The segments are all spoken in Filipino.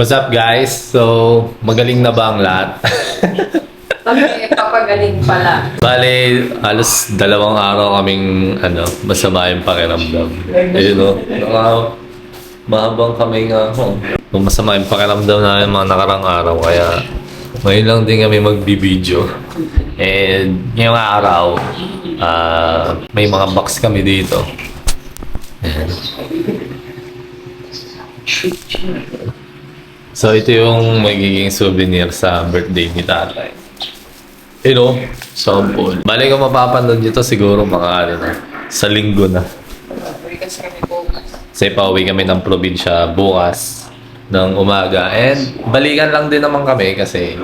What's up guys? So, magaling na ba ang lahat? Kami papagaling pala. Bale, halos 2 araw kaming masama yung pakiramdam. Mahabang kami nga ako. Masama yung pakiramdam namin mga nakarang araw. Kaya ngayon lang din kami magbibideo. And ngayong araw, may mga box kami dito. Ayan. So ito yung magiging souvenir sa birthday ni tatay. Sample. Bali kung mapapanood nyo to siguro sa linggo na. Kasi pauwi kami ng probinsya bukas ng umaga. And balikan lang din naman kami kasi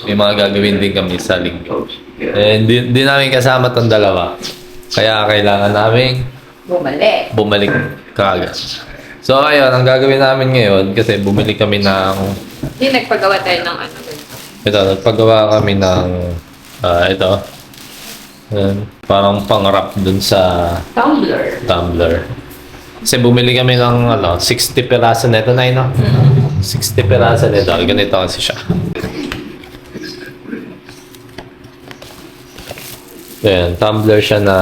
may mga gagawin din kami sa linggo. And di namin kasama tong dalawa. Kaya kailangan namin bumalik kaagad. So ayun, ang gagawin namin ngayon kasi bumili kami ng... Hindi, nagpagawa tayo ng ano. Ito, nagpagawa kami ng... ito. Parang pang-wrap dun sa... Tumbler. Kasi bumili kami ng 60 piraso nito na no? 60 piraso nito. Ganito kasi siya. Ayan, tumbler siya na...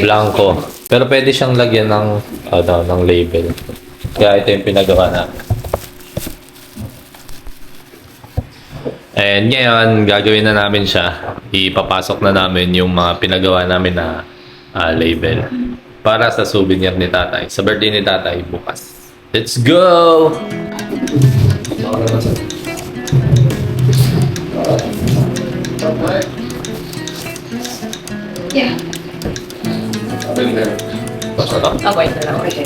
blanco. Pero pwede siyang lagyan ng label. Kaya ito yung pinagawa namin. And ngayon, gagawin na namin siya. Ipapasok na namin yung mga pinagawa namin na label. Para sa souvenir ni tatay. Sa birthday ni tatay bukas. Let's go! Yeah. Wait na lang. Okay.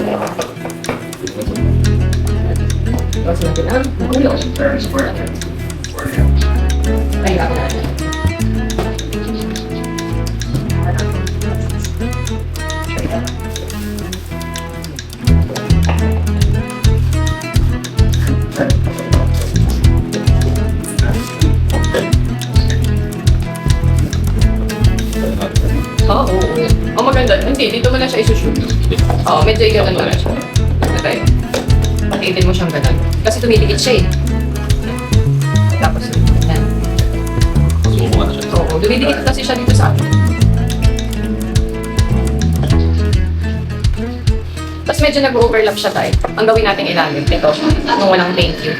Tapos natin ang gulo. Ay, ako na. Oo, maganda. Hindi, dito mo na siya isushoot. Oo, medyo i-ganon na siya. Okay. Patiitin mo siyang ganon. Kasi tumidikit siya eh. Tapos, yan. Oo, dumidikit kasi siya dito sa akin. Tapos medyo nag-overlap siya tayo. Ang gawin natin ilalim. Ito, nung walang thank you.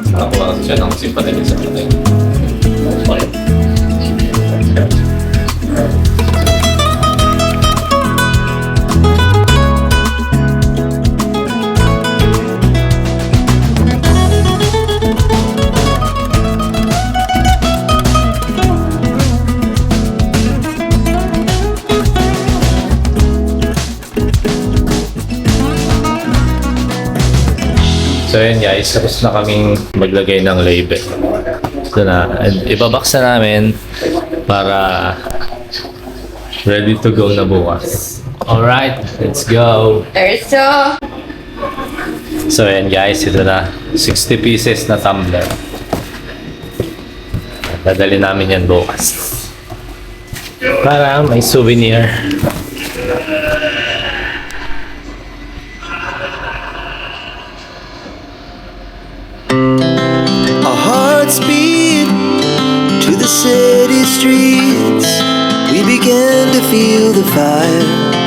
Nakakuha kasi siya ng simpatili sa tatay. So yun guys, tapos na kaming maglagay ng label. So na, ibabox na namin para ready to go na bukas. Alright, let's go! So yun guys, ito na. 60 pieces na tumbler. Dadali namin yan bukas. Para may souvenir. Speed to the city streets, we began to feel the fire.